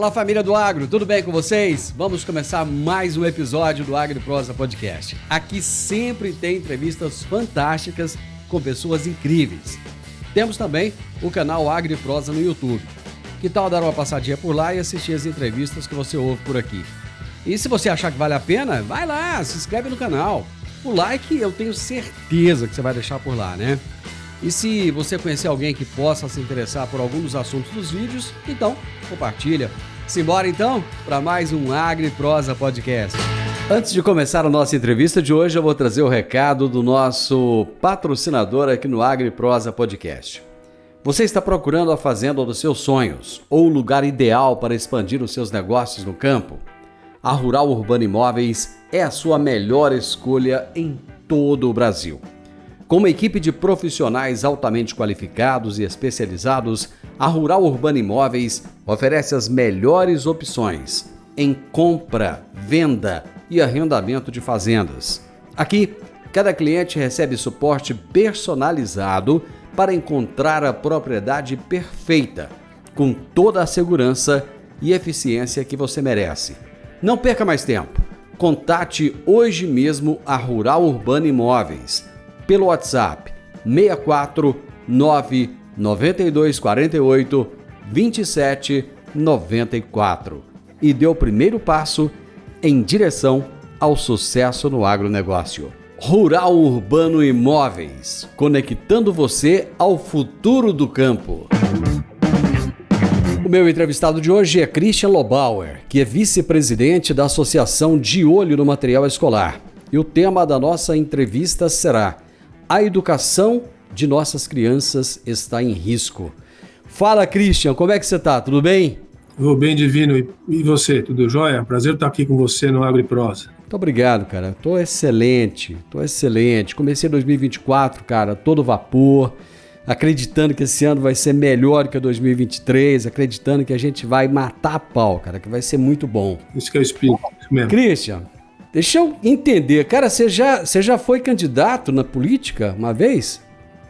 Fala, família do Agro, tudo bem com vocês? Vamos começar mais um episódio do AgriProsa Podcast. Aqui sempre tem entrevistas fantásticas com pessoas incríveis. Temos também o canal AgriProsa no YouTube. Que tal dar uma passadinha por lá e assistir as entrevistas que você ouve por aqui? E se você achar que vale a pena, vai lá, se inscreve no canal. O like eu tenho certeza que você vai deixar por lá, né? E se você conhecer alguém que possa se interessar por algum dos assuntos dos vídeos, então compartilha. Simbora então para mais um AgriProsa Podcast. Antes de começar a nossa entrevista de hoje, eu vou trazer o recado do nosso patrocinador aqui no AgriProsa Podcast. Você está procurando a fazenda dos seus sonhos ou o lugar ideal para expandir os seus negócios no campo? A Rural Urbano Imóveis é a sua melhor escolha em todo o Brasil. Com uma equipe de profissionais altamente qualificados e especializados, a Rural Urbano Imóveis oferece as melhores opções em compra, venda e arrendamento de fazendas. Aqui, cada cliente recebe suporte personalizado para encontrar a propriedade perfeita, com toda a segurança e eficiência que você merece. Não perca mais tempo. Contate hoje mesmo a Rural Urbano Imóveis pelo WhatsApp 64 992 48 27 94 e dê o primeiro passo em direção ao sucesso no agronegócio. Rural Urbano Imóveis, conectando você ao futuro do campo. O meu entrevistado de hoje é Christian Lobauer, que é vice-presidente da Associação De Olho no Material Escolar. E o tema da nossa entrevista será: a educação de nossas crianças está em risco. Fala, Christian, como é que você está? Tudo bem? Vou bem, Divino. E você, tudo jóia? Prazer estar aqui com você no AgriProsa. Muito obrigado, cara. Tô excelente. Comecei 2024, cara, todo vapor, acreditando que esse ano vai ser melhor que 2023, acreditando que a gente vai matar a pau, cara, que vai ser muito bom. Isso que eu explico, isso mesmo. Christian, deixa eu entender, cara, você já foi candidato na política uma vez?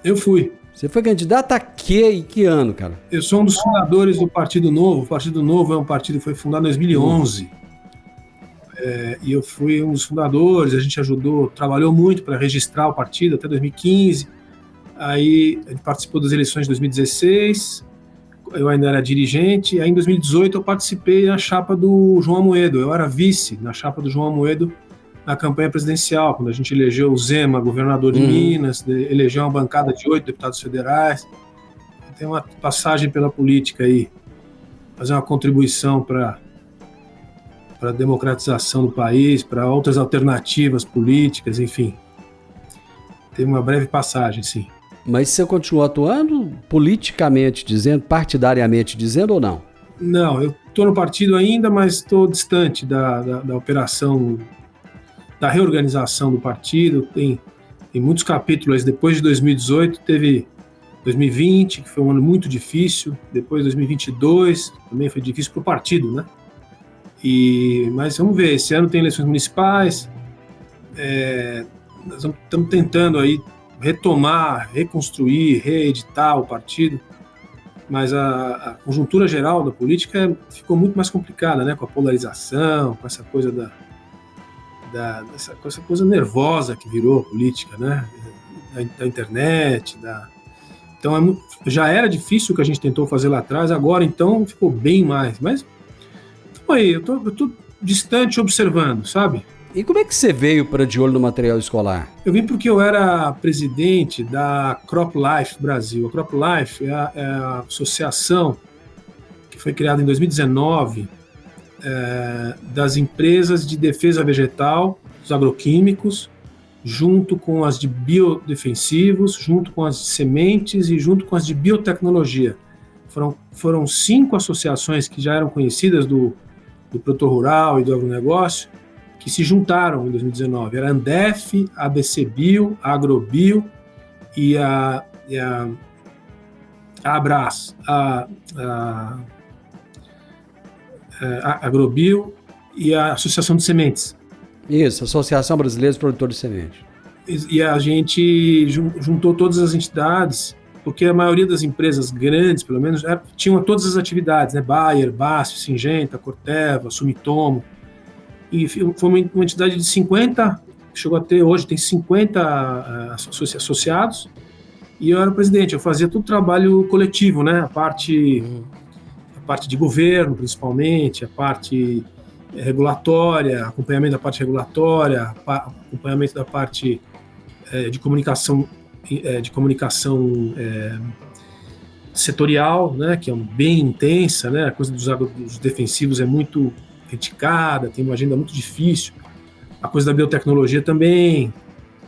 Eu fui. Você foi candidato a quê e que ano, cara? Eu sou um dos fundadores do Partido Novo. O Partido Novo é um partido que foi fundado em 2011. E eu fui um dos fundadores, a gente trabalhou muito para registrar o partido até 2015. Aí a gente participou das eleições de 2016, eu ainda era dirigente. Aí em 2018 eu participei na chapa do João Amoedo. Eu era vice na chapa do João Amoedo na campanha presidencial, quando a gente elegeu o Zema, governador de Minas, elegeu uma bancada de 8 deputados federais. Tem uma passagem pela política aí, fazer uma contribuição para a democratização do país, para outras alternativas políticas, enfim. Tem uma breve passagem, sim. Mas você continua atuando politicamente dizendo, partidariamente dizendo ou não? Não, eu estou no partido ainda, mas estou distante da operação, da reorganização do partido. Tem muitos capítulos. Depois de 2018, teve 2020, que foi um ano muito difícil. Depois 2022, também foi difícil para o partido, né? Mas vamos ver, esse ano tem eleições municipais. Nós estamos tentando aí retomar, reconstruir, reeditar o partido, mas a conjuntura geral da política ficou muito mais complicada, né? Com a polarização, com essa coisa com essa coisa nervosa que virou a política, né? Da internet, Então já era difícil o que a gente tentou fazer lá atrás, agora então ficou bem mais. Mas aí, eu tô distante observando, sabe? E como é que você veio para De Olho no Material Escolar? Eu vim porque eu era presidente da CropLife Brasil. A CropLife é a associação que foi criada em 2019 das empresas de defesa vegetal, os agroquímicos, junto com as de biodefensivos, junto com as de sementes e junto com as de biotecnologia. Foram 5 associações que já eram conhecidas do produtor rural e do agronegócio, que se juntaram em 2019. Era a Andef, a ABC Bio, a Agrobio e a Abras, a Agrobio e a Associação de Sementes. Isso, Associação Brasileira de Produtores de Sementes. E a gente juntou todas as entidades porque a maioria das empresas grandes, pelo menos, tinham todas as atividades, né? Bayer, BASF, Syngenta, Corteva, Sumitomo. E foi uma entidade de 50, chegou a ter, hoje tem 50 associados, e eu era o presidente. Eu fazia todo o trabalho coletivo, né? A parte de governo, principalmente, a parte regulatória, acompanhamento da parte regulatória, acompanhamento da parte de comunicação setorial, né, que é bem intensa, né, a coisa dos defensivos é muito criticada, tem uma agenda muito difícil, a coisa da biotecnologia também,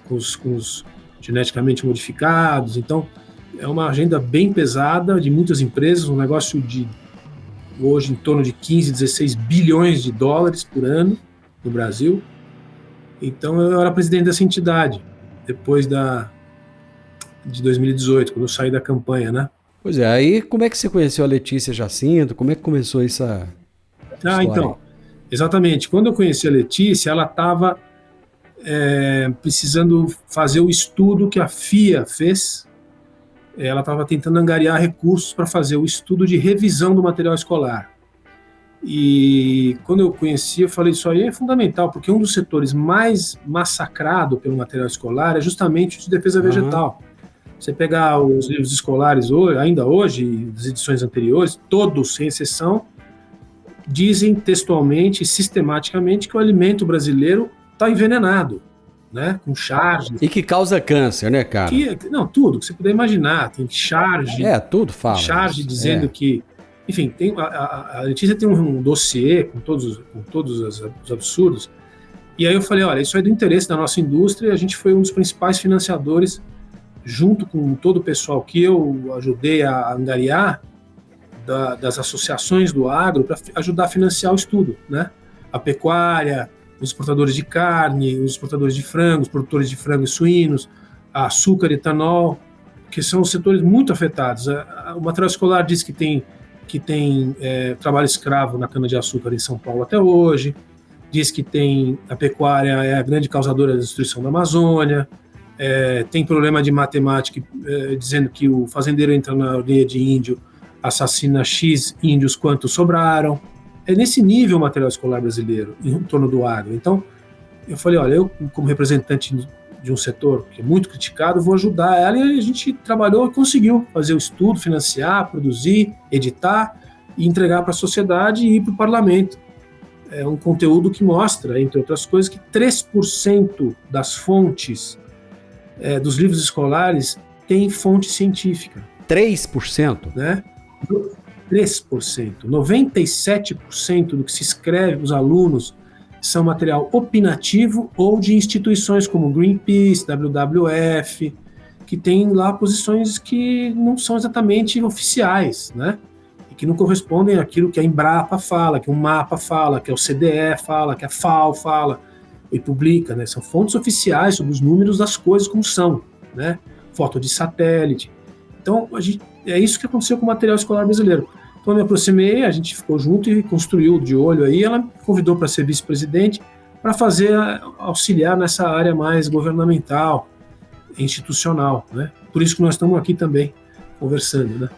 com os geneticamente modificados, então é uma agenda bem pesada de muitas empresas, um negócio de hoje em torno de 15, 16 bilhões de dólares por ano no Brasil. Então eu era presidente dessa entidade, depois de 2018, quando eu saí da campanha, né? Pois é, aí como é que você conheceu a Letícia Jacinto? Como é que começou essa história? Então, exatamente. Quando eu conheci a Letícia, ela estava precisando fazer o estudo que a FIA fez. Ela estava tentando angariar recursos para fazer o estudo de revisão do material escolar. E quando eu conheci, eu falei, isso aí é fundamental, porque um dos setores mais massacrado pelo material escolar é justamente o de defesa vegetal. Você pegar os livros escolares hoje, ainda hoje, das edições anteriores, todos, sem exceção, dizem textualmente e sistematicamente que o alimento brasileiro está envenenado, né? Com charge. E que causa câncer, né, cara? Não, tudo que você puder imaginar. Tem charge. Tudo fala. Charge dizendo que... Enfim, a Letícia tem um dossiê com todos os absurdos. E aí eu falei, olha, isso é do interesse da nossa indústria, a gente foi um dos principais financiadores, junto com todo o pessoal que eu ajudei a angariar, das associações do agro, para ajudar a financiar o estudo, né? A pecuária, os exportadores de carne, os exportadores de frango, os produtores de frango e suínos, a açúcar e etanol, que são setores muito afetados. O material escolar diz que tem trabalho escravo na cana-de-açúcar em São Paulo até hoje, diz que a pecuária é a grande causadora da destruição da Amazônia, tem problema de matemática dizendo que o fazendeiro entra na ordenha de índio, assassina X índios quantos sobraram. É nesse nível o material escolar brasileiro, em torno do agro. Então, eu falei, olha, eu como representante de um setor que é muito criticado, vou ajudar ela, e a gente trabalhou e conseguiu fazer o estudo, financiar, produzir, editar e entregar para a sociedade e para o parlamento. É um conteúdo que mostra, entre outras coisas, que 3% das fontes dos livros escolares tem fonte científica. 3%? Né? 3%. 97% do que se escreve para os alunos são material opinativo ou de instituições como Greenpeace, WWF, que tem lá posições que não são exatamente oficiais, né? E que não correspondem àquilo que a Embrapa fala, que o MAPA fala, que o CDE fala, que a FAO fala e publica, né? São fontes oficiais sobre os números das coisas como são, né? Foto de satélite. Então, é isso que aconteceu com o material escolar brasileiro. Então, eu me aproximei, a gente ficou junto e construiu de olho aí. Ela me convidou para ser vice-presidente para auxiliar nessa área mais governamental, institucional, né? Por isso que nós estamos aqui também conversando, né?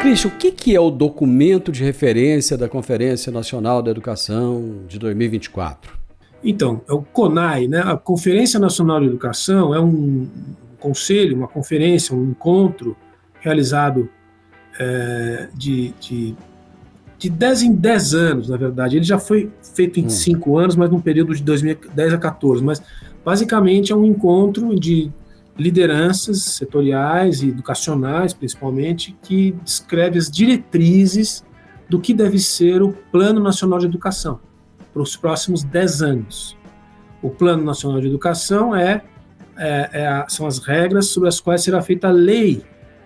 Cristian, o que é o documento de referência da Conferência Nacional da Educação de 2024? Então, é o CONAE, né? A Conferência Nacional de Educação é um conselho, uma conferência, um encontro realizado de 10 em 10 anos, na verdade. Ele já foi feito em 5 anos, mas num período de 2010 a 2014. Mas, basicamente, é um encontro de lideranças setoriais e educacionais, principalmente, que descreve as diretrizes do que deve ser o Plano Nacional de Educação para os próximos 10 anos. O Plano Nacional de Educação são as regras sobre as quais será feita a lei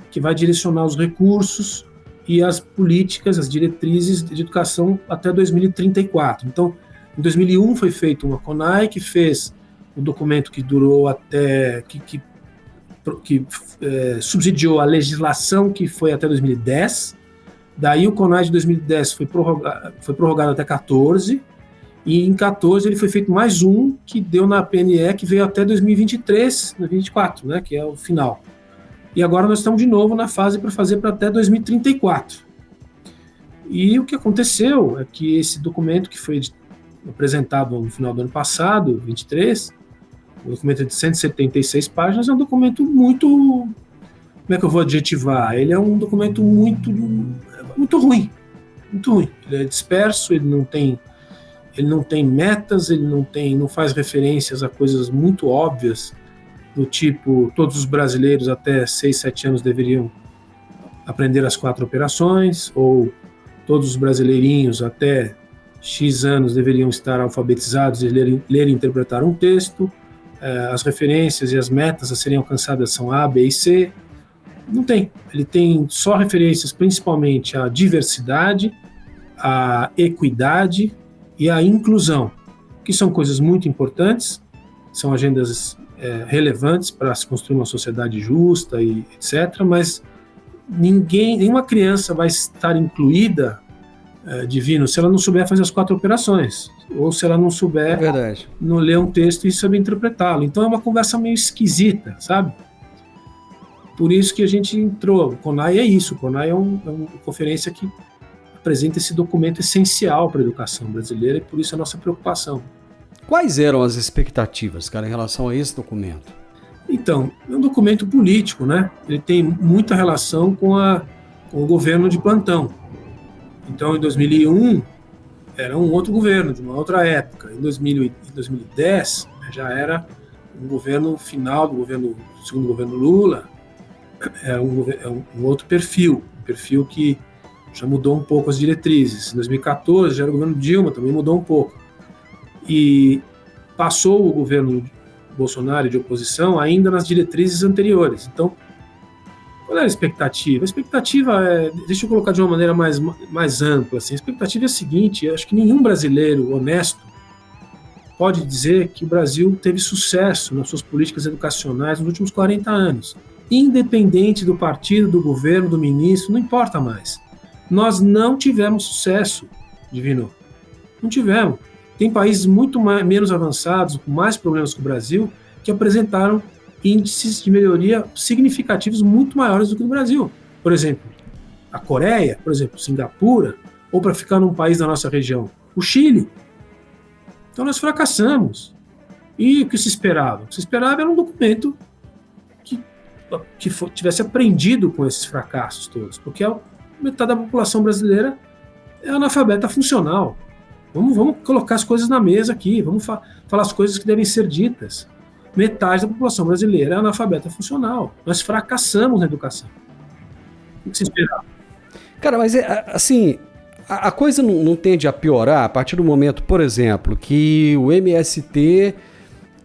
que vai direcionar os recursos e as políticas, as diretrizes de educação até 2034. Então, em 2001 foi feita uma CONAE que fez um documento que durou até... que subsidiou a legislação que foi até 2010. Daí o CONAI de 2010 foi prorrogado até 2014, e em 2014 ele foi feito mais um que deu na PNE, que veio até 2023, 2024, né, que é o final. E agora nós estamos de novo na fase para fazer para até 2034. E o que aconteceu é que esse documento que foi apresentado no final do ano passado, 23, um documento de 176 páginas, é um documento muito... Como é que eu vou adjetivar? Ele é um documento muito ruim. Muito ruim. Ele é disperso, ele não tem metas, ele não faz referências a coisas muito óbvias, do tipo, todos os brasileiros até 6, 7 anos deveriam aprender as 4 operações, ou todos os brasileirinhos até X anos deveriam estar alfabetizados e ler e interpretar um texto, as referências e as metas a serem alcançadas são A, B e C. Não tem. Ele tem só referências principalmente à diversidade, à equidade e à inclusão, que são coisas muito importantes, são agendas relevantes para se construir uma sociedade justa e etc., mas nenhuma criança vai estar incluída, Divino, se ela não souber fazer as 4 operações, ou se ela não souber não ler um texto e saber interpretá-lo. Então é uma conversa meio esquisita, sabe? Por isso que a gente entrou. O CONAI é isso. O CONAI é uma conferência que apresenta esse documento essencial para a educação brasileira, e por isso a nossa preocupação. Quais eram as expectativas, cara, em relação a esse documento? Então, é um documento político, né? Ele tem muita relação com o governo de plantão. Então, em 2001, era um outro governo, de uma outra época. Em 2010, já era um governo final do segundo governo Lula. É um outro perfil, um perfil que já mudou um pouco as diretrizes. Em 2014, já era o governo Dilma, também mudou um pouco. E passou o governo Bolsonaro de oposição ainda nas diretrizes anteriores. Então, qual era a expectativa? A expectativa deixa eu colocar de uma maneira mais ampla. Assim. A expectativa é a seguinte: eu acho que nenhum brasileiro honesto pode dizer que o Brasil teve sucesso nas suas políticas educacionais nos últimos 40 anos. Independente do partido, do governo, do ministro, não importa mais. Nós não tivemos sucesso, Divino. Não tivemos. Tem países muito menos avançados, com mais problemas que o Brasil, que apresentaram índices de melhoria significativos muito maiores do que no Brasil. Por exemplo, a Coreia, por exemplo, Singapura, ou para ficar num país da nossa região, o Chile. Então nós fracassamos. E o que se esperava? O que se esperava era um documento que tivesse aprendido com esses fracassos todos, porque metade da população brasileira é analfabeta funcional. Vamos colocar as coisas na mesa aqui, vamos falar as coisas que devem ser ditas. Metade da população brasileira é analfabeta funcional. Nós fracassamos na educação. O que se esperava? Cara, mas assim, a coisa não tende a piorar a partir do momento, por exemplo, que o MST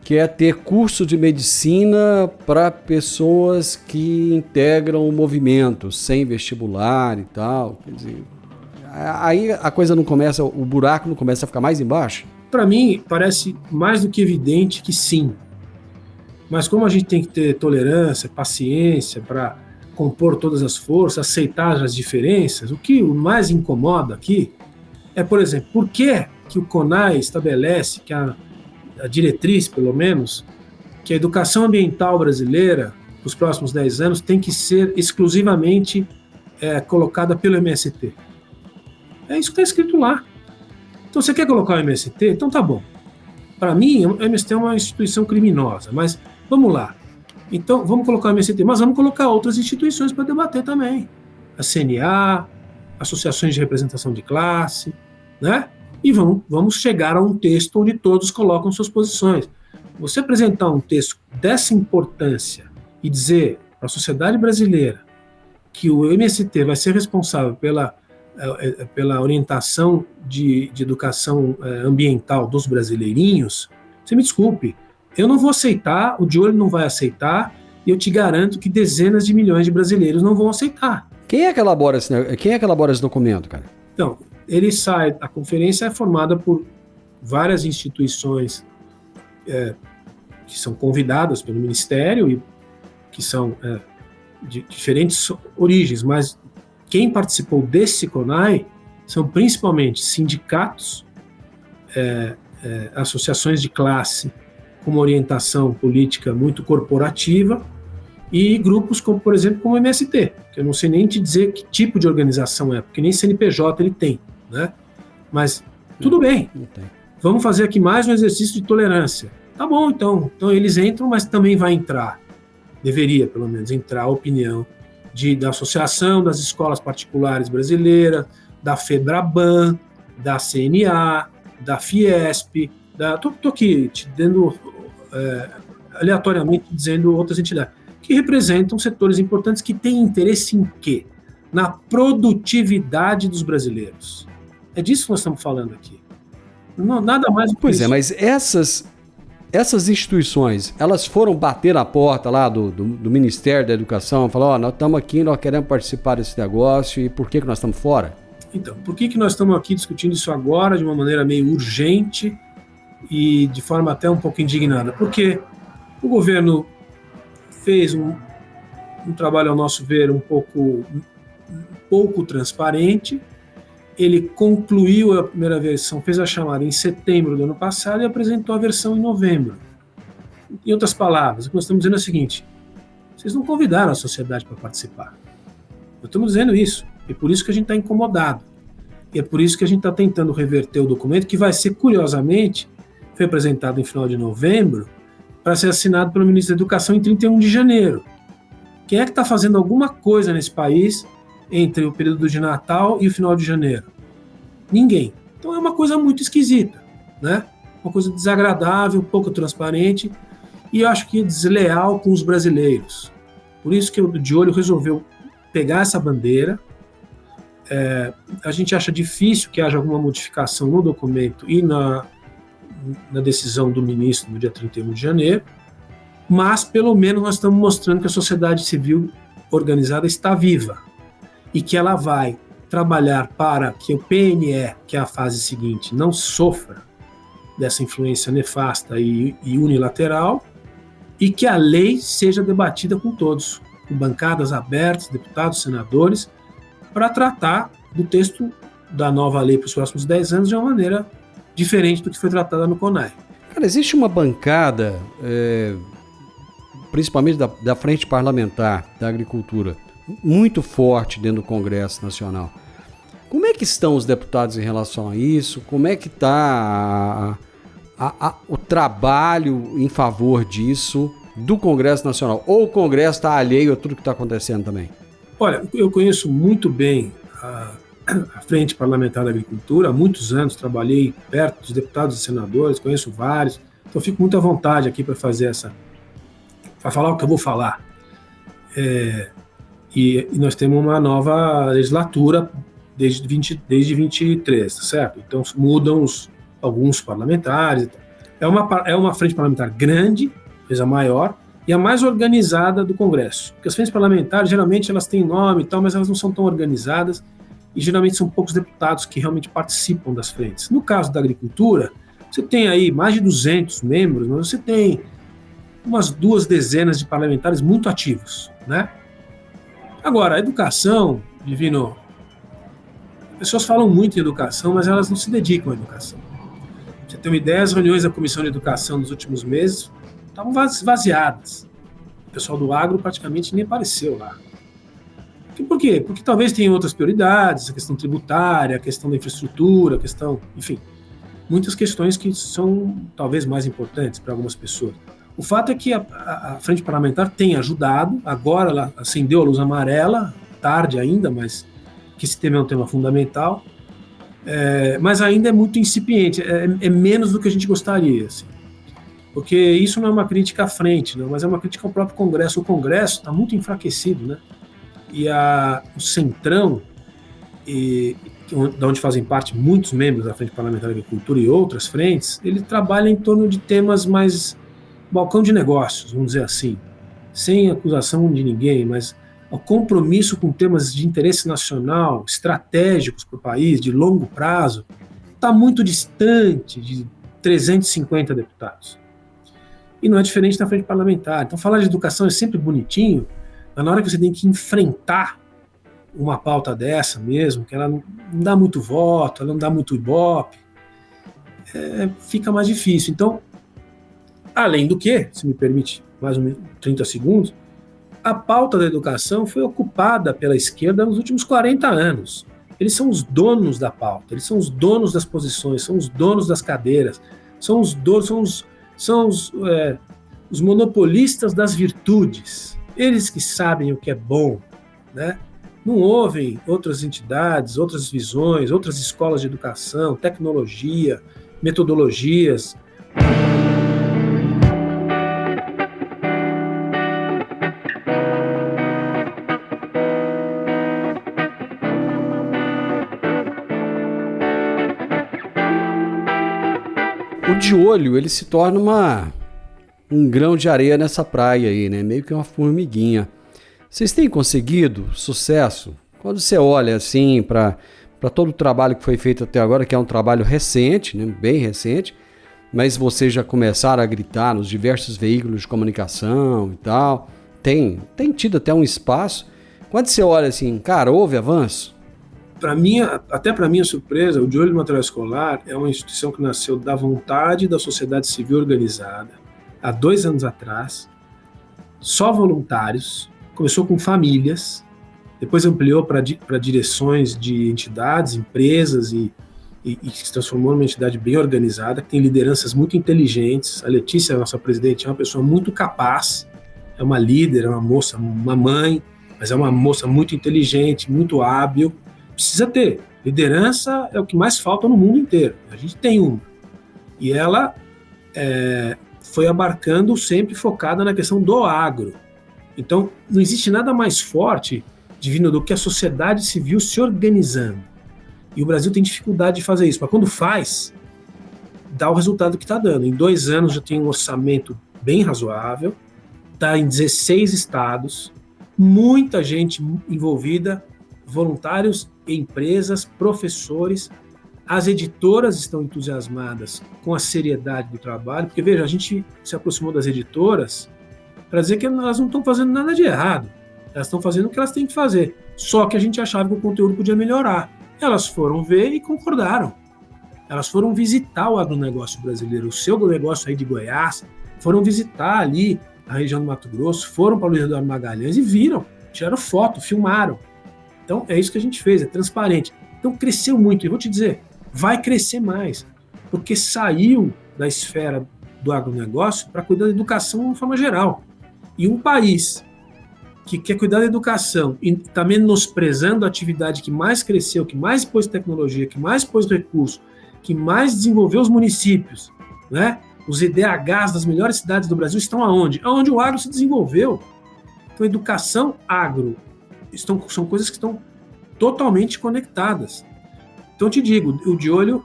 quer ter curso de medicina para pessoas que integram o movimento, sem vestibular e tal. Quer dizer, aí a coisa não começa, o buraco não começa a ficar mais embaixo? Para mim, parece mais do que evidente que sim. Mas como a gente tem que ter tolerância, paciência para compor todas as forças, aceitar as diferenças, o que mais incomoda aqui é, por exemplo, por que o CONAI estabelece que a diretriz, pelo menos, que a educação ambiental brasileira, nos próximos 10 anos, tem que ser exclusivamente colocada pelo MST. É isso que está escrito lá. Então, você quer colocar o MST? Então tá bom. Para mim, o MST é uma instituição criminosa, mas vamos lá. Então, vamos colocar o MST, mas vamos colocar outras instituições para debater também. A CNA, associações de representação de classe, né? E vamos chegar a um texto onde todos colocam suas posições. Você apresentar um texto dessa importância e dizer para a sociedade brasileira que o MST vai ser responsável pela orientação de educação ambiental dos brasileirinhos, você me desculpe, eu não vou aceitar, o Diolho não vai aceitar, e eu te garanto que dezenas de milhões de brasileiros não vão aceitar. Quem é que elabora esse documento, cara? Então, a conferência é formada por várias instituições que são convidadas pelo Ministério que são de diferentes origens, mas quem participou desse CONAI são principalmente sindicatos, associações de classe com uma orientação política muito corporativa e grupos como, por exemplo, como o MST, que eu não sei nem te dizer que tipo de organização é, porque nem CNPJ ele tem, né? Mas tudo bem, vamos fazer aqui mais um exercício de tolerância. Tá bom, então eles entram, mas também vai entrar, deveria pelo menos entrar a opinião da Associação das Escolas Particulares Brasileiras, da FEBRABAN, da CNA, da Fiesp, tô aqui te dando aleatoriamente dizendo outras entidades, que representam setores importantes que têm interesse em quê? Na produtividade dos brasileiros. É disso que nós estamos falando aqui. Não, nada mais do que Pois isso. Mas essas instituições, elas foram bater na porta lá do Ministério da Educação, falar, nós estamos aqui, nós queremos participar desse negócio, e por que nós estamos fora? Então, por que nós estamos aqui discutindo isso agora, de uma maneira meio urgente e de forma até um pouco indignada? Porque o governo fez um trabalho, ao nosso ver, um pouco transparente. Ele concluiu a primeira versão, fez a chamada em setembro do ano passado e apresentou a versão em novembro. Em outras palavras, o que nós estamos dizendo é o seguinte: vocês não convidaram a sociedade para participar. Nós estamos dizendo isso, e por isso que a gente está incomodado. E é por isso que a gente está tentando reverter o documento, que vai ser, curiosamente, foi apresentado em final de novembro, para ser assinado pelo ministro da Educação em 31 de janeiro. Quem é que está fazendo alguma coisa nesse país entre o período de Natal e o final de janeiro? Ninguém. Então é uma coisa muito esquisita, né? Uma coisa desagradável, pouco transparente e eu acho que desleal com os brasileiros. Por isso que o De Olho resolveu pegar essa bandeira. A gente acha difícil que haja alguma modificação no documento e na decisão do ministro no dia 31 de janeiro, mas pelo menos nós estamos mostrando que a sociedade civil organizada está viva e que ela vai trabalhar para que o PNE, que é a fase seguinte, não sofra dessa influência nefasta e unilateral, e que a lei seja debatida com todos, com bancadas abertas, deputados, senadores, para tratar do texto da nova lei para os próximos 10 anos de uma maneira diferente do que foi tratada no CONAI. Cara, existe uma bancada, principalmente da Frente Parlamentar da Agricultura, muito forte dentro do Congresso Nacional. Como é que estão os deputados em relação a isso? Como é que está o trabalho em favor disso do Congresso Nacional? Ou o Congresso está alheio a tudo que está acontecendo também? Olha, eu conheço muito bem a Frente Parlamentar da Agricultura, há muitos anos trabalhei perto dos deputados e senadores, conheço vários, então fico muito à vontade aqui para falar o que eu vou falar. E nós temos uma nova legislatura desde 23, tá certo? Então mudam alguns parlamentares. É uma frente parlamentar grande, coisa maior, e a mais organizada do Congresso. Porque as frentes parlamentares, geralmente, elas têm nome e tal, mas elas não são tão organizadas, e geralmente são poucos deputados que realmente participam das frentes. No caso da agricultura, você tem aí mais de 200 membros, mas você tem umas 2 dezenas de parlamentares muito ativos, né? Agora, a educação, Divino, as pessoas falam muito em educação, mas elas não se dedicam à educação. Pra você ter uma ideia, as reuniões da Comissão de Educação nos últimos meses estavam vaziadas. O pessoal do agro praticamente nem apareceu lá. Por quê? Porque talvez tenham outras prioridades, a questão tributária, a questão da infraestrutura, enfim, muitas questões que são talvez mais importantes para algumas pessoas. O fato é que a Frente Parlamentar tem ajudado, agora ela acendeu a luz amarela, tarde ainda, mas que esse tema é um tema fundamental, mas ainda é muito incipiente, é menos do que a gente gostaria, assim. Porque isso não é uma crítica à frente, não, mas é uma crítica ao próprio Congresso. O Congresso está muito enfraquecido, né? E o Centrão, de onde fazem parte muitos membros da Frente Parlamentar da Agricultura e outras frentes, ele trabalha em torno de temas mais balcão de negócios, vamos dizer assim, sem acusação de ninguém, mas o compromisso com temas de interesse nacional, estratégicos para o país, de longo prazo, está muito distante de 350 deputados. E não é diferente na frente parlamentar. Então, falar de educação é sempre bonitinho, mas na hora que você tem que enfrentar uma pauta dessa mesmo, que ela não dá muito voto, ela não dá muito ibope, fica mais difícil. Então, além do que, se me permite mais 30 segundos, a pauta da educação foi ocupada pela esquerda nos últimos 40 anos. Eles são os donos da pauta, eles são os donos das posições, são os donos das cadeiras, são os donos, são os monopolistas das virtudes. Eles que sabem o que é bom, né? Não ouvem outras entidades, outras visões, outras escolas de educação, tecnologia, metodologias. O de olho, ele se torna um grão de areia nessa praia aí, né? Meio que uma formiguinha. Vocês têm conseguido sucesso? Quando você olha assim para todo o trabalho que foi feito até agora, que é um trabalho recente, né? Bem recente, mas vocês já começaram a gritar nos diversos veículos de comunicação e tal, tem tido até um espaço. Quando você olha assim, cara, houve avanço? Até para minha surpresa, o De Olho no Material Escolar é uma instituição que nasceu da vontade da sociedade civil organizada, há 2 anos atrás, só voluntários, começou com famílias, depois ampliou para direções de entidades, empresas e se transformou numa entidade bem organizada, que tem lideranças muito inteligentes. A Letícia, nossa presidente, é uma pessoa muito capaz, é uma líder, é uma moça, uma mãe, mas é uma moça muito inteligente, muito hábil. Precisa ter. Liderança é o que mais falta no mundo inteiro. A gente tem uma. E ela foi abarcando, sempre focada na questão do agro. Então, não existe nada mais forte, Divino, do que a sociedade civil se organizando. E o Brasil tem dificuldade de fazer isso. Mas quando faz, dá o resultado que está dando. Em 2 anos já tem um orçamento bem razoável, está em 16 estados, muita gente envolvida, voluntários, empresas, professores. As editoras estão entusiasmadas com a seriedade do trabalho, porque, veja, a gente se aproximou das editoras para dizer que elas não estão fazendo nada de errado. Elas estão fazendo o que elas têm que fazer. Só que a gente achava que o conteúdo podia melhorar. Elas foram ver e concordaram. Elas foram visitar o agronegócio brasileiro, o seu negócio aí de Goiás, foram visitar ali a região do Mato Grosso, foram para o Luiz Eduardo Magalhães e viram, tiraram foto, filmaram. Então, é isso que a gente fez, é transparente. Então, cresceu muito. E vou te dizer, vai crescer mais, porque saiu da esfera do agronegócio para cuidar da educação de uma forma geral. E um país que quer cuidar da educação e está menosprezando a atividade que mais cresceu, que mais pôs tecnologia, que mais pôs recurso, que mais desenvolveu os municípios, né? Os IDHs das melhores cidades do Brasil estão aonde? Aonde o agro se desenvolveu. Então, educação, agro, são coisas que estão totalmente conectadas. Então, eu te digo, o De Olho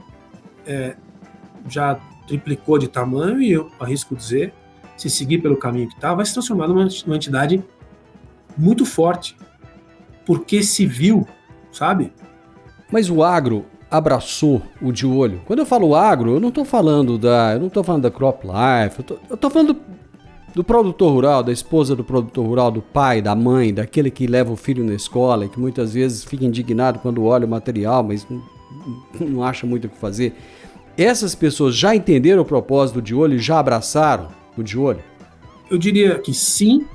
já triplicou de tamanho e eu arrisco dizer, se seguir pelo caminho que está, vai se transformar numa entidade muito forte, porque se viu, sabe? Mas o agro abraçou o De Olho. Quando eu falo agro, eu não estou falando da Crop Life, eu estou falando do produtor rural, da esposa do produtor rural, do pai, da mãe, daquele que leva o filho na escola e que muitas vezes fica indignado quando olha o material, mas não acha muito o que fazer. Essas pessoas já entenderam o propósito do De Olho e já abraçaram o De Olho? Eu diria que sim,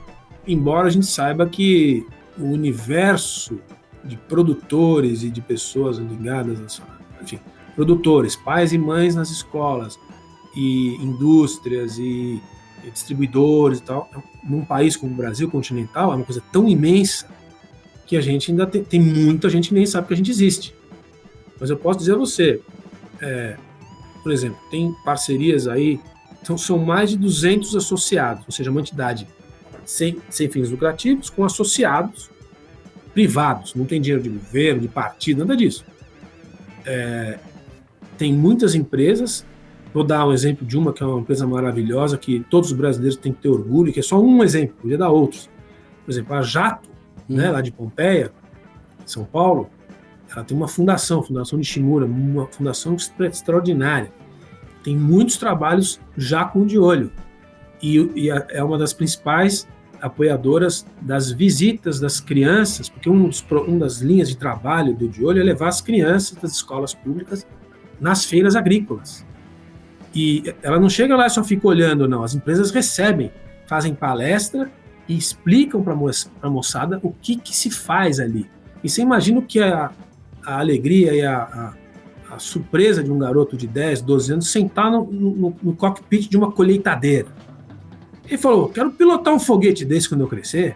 embora a gente saiba que o universo de produtores e de pessoas ligadas, enfim, produtores, pais e mães nas escolas, e indústrias e distribuidores e tal, num país como o Brasil continental, é uma coisa tão imensa que a gente ainda tem muita gente que nem sabe que a gente existe. Mas eu posso dizer a você, por exemplo, tem parcerias aí, então são mais de 200 associados, ou seja, uma entidade sem fins lucrativos, com associados privados, não tem dinheiro de governo, de partido, nada disso. Tem muitas empresas, vou dar um exemplo de uma que é uma empresa maravilhosa, que todos os brasileiros têm que ter orgulho, que é só um exemplo, podia dar outros. Por exemplo, a Jato, né, lá de Pompeia, São Paulo, ela tem uma fundação Nishimura, uma fundação extraordinária. Tem muitos trabalhos já com o De Olho. é uma das principais apoiadoras das visitas das crianças, porque uma das linhas de trabalho do De Olho é levar as crianças das escolas públicas nas feiras agrícolas. E ela não chega lá e só fica olhando, não. As empresas recebem, fazem palestra e explicam para a moçada o que se faz ali. E você imagina o que é a alegria e a surpresa de um garoto de 10, 12 anos sentar no cockpit de uma colheitadeira. Ele falou, quero pilotar um foguete desse quando eu crescer.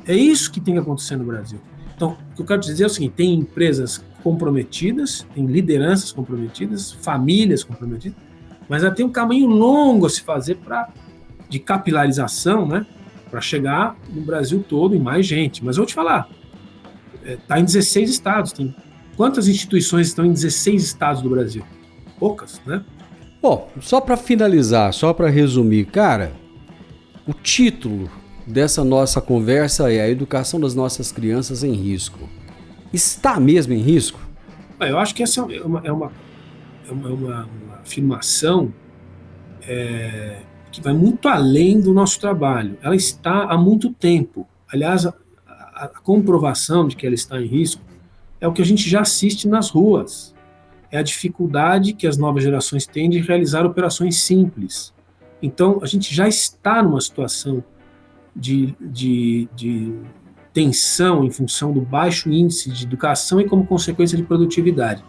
É isso que tem que acontecer no Brasil. Então, o que eu quero dizer é o seguinte, tem empresas comprometidas, tem lideranças comprometidas, famílias comprometidas, mas ela tem um caminho longo a se fazer de capilarização, né, para chegar no Brasil todo e mais gente. Mas eu vou te falar, está em 16 estados. Quantas instituições estão em 16 estados do Brasil? Poucas, né? Bom, só para finalizar, só para resumir, cara, o título dessa nossa conversa é a educação das nossas crianças em risco. Está mesmo em risco? Eu acho que essa é uma afirmação que vai muito além do nosso trabalho. Ela está há muito tempo. Aliás, a comprovação de que ela está em risco é o que a gente já assiste nas ruas. É a dificuldade que as novas gerações têm de realizar operações simples. Então, a gente já está numa situação de tensão em função do baixo índice de educação e como consequência de produtividade.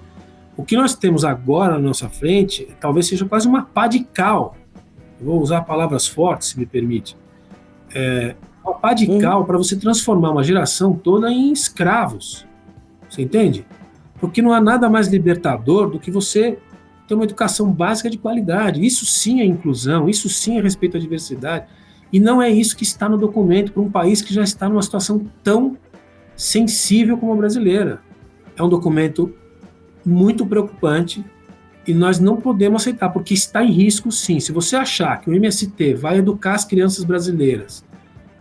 O que nós temos agora na nossa frente talvez seja quase uma pá de cal. Eu vou usar palavras fortes, se me permite. Uma pá de cal para você transformar uma geração toda em escravos. Você entende? Porque não há nada mais libertador do que você ter uma educação básica de qualidade. Isso sim é inclusão, isso sim é respeito à diversidade. E não é isso que está no documento para um país que já está numa situação tão sensível como a brasileira. É um documento muito preocupante e nós não podemos aceitar, porque está em risco sim. Se você achar que o MST vai educar as crianças brasileiras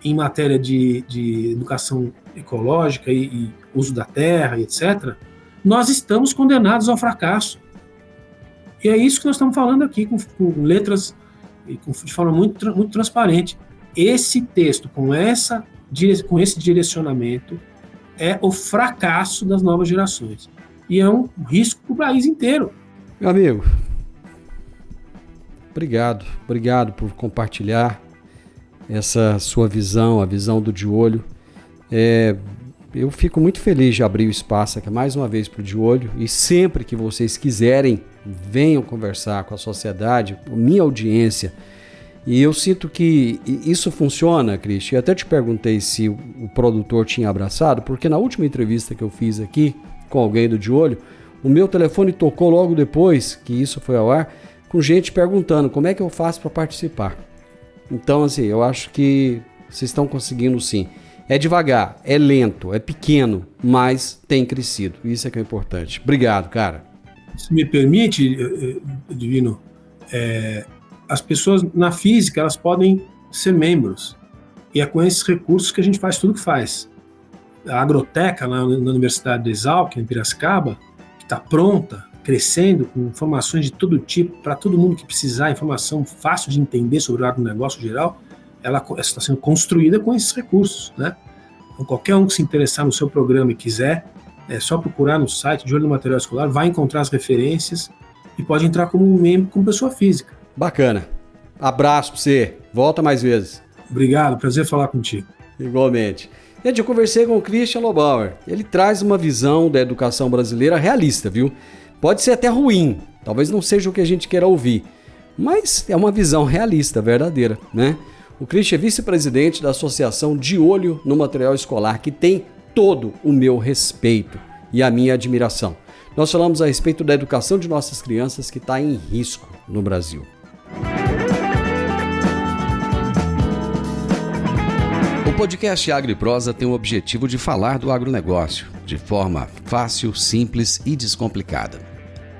em matéria de educação ecológica e uso da terra, etc., nós estamos condenados ao fracasso. E é isso que nós estamos falando aqui, com letras e de forma muito, muito transparente. Esse texto, com esse direcionamento, é o fracasso das novas gerações. E é um risco para o país inteiro. Meu amigo, obrigado por compartilhar essa sua visão, a visão do De Olho. Eu fico muito feliz de abrir o espaço aqui mais uma vez para o De Olho, e sempre que vocês quiserem, venham conversar com a sociedade, com minha audiência. E eu sinto que isso funciona, Cristian. Eu até te perguntei se o produtor tinha abraçado, porque na última entrevista que eu fiz aqui com alguém do De Olho, o meu telefone tocou logo depois que isso foi ao ar, com gente perguntando como é que eu faço para participar. Então, assim, eu acho que vocês estão conseguindo sim. É devagar, é lento, é pequeno, mas tem crescido. Isso é que é importante. Obrigado, cara. Se me permite, Divino, as pessoas na física, elas podem ser membros. E é com esses recursos que a gente faz tudo que faz. A agroteca na Universidade de Exalc, em Piracicaba, que está pronta, crescendo, com informações de todo tipo, para todo mundo que precisar, informação fácil de entender sobre o agronegócio geral, ela está sendo construída com esses recursos, né? Então, qualquer um que se interessar no seu programa e quiser, é só procurar no site De Olho no Material Escolar, vai encontrar as referências e pode entrar como um membro, como pessoa física. Bacana. Abraço para você. Volta mais vezes. Obrigado, prazer falar contigo. Igualmente. Gente, eu conversei com o Christian Lobauer. Ele traz uma visão da educação brasileira realista, viu? Pode ser até ruim, talvez não seja o que a gente queira ouvir, mas é uma visão realista, verdadeira, né? O Christian é vice-presidente da Associação De Olho no Material Escolar, que tem todo o meu respeito e a minha admiração. Nós falamos a respeito da educação de nossas crianças que está em risco no Brasil. O podcast Agro e Prosa tem o objetivo de falar do agronegócio de forma fácil, simples e descomplicada.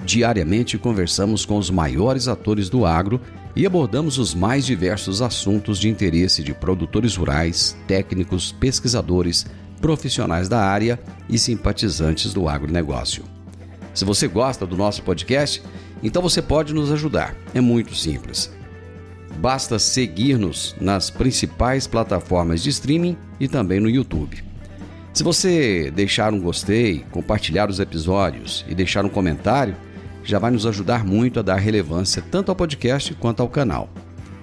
Diariamente conversamos com os maiores atores do agro e abordamos os mais diversos assuntos de interesse de produtores rurais, técnicos, pesquisadores, profissionais da área e simpatizantes do agronegócio. Se você gosta do nosso podcast, então você pode nos ajudar. É muito simples. Basta seguir-nos nas principais plataformas de streaming e também no YouTube. Se você deixar um gostei, compartilhar os episódios e deixar um comentário, já vai nos ajudar muito a dar relevância tanto ao podcast quanto ao canal.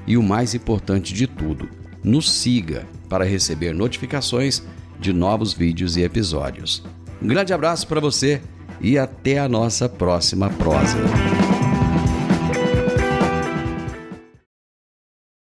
E o mais importante de tudo, nos siga para receber notificações de novos vídeos e episódios. Um grande abraço para você e até a nossa próxima prosa.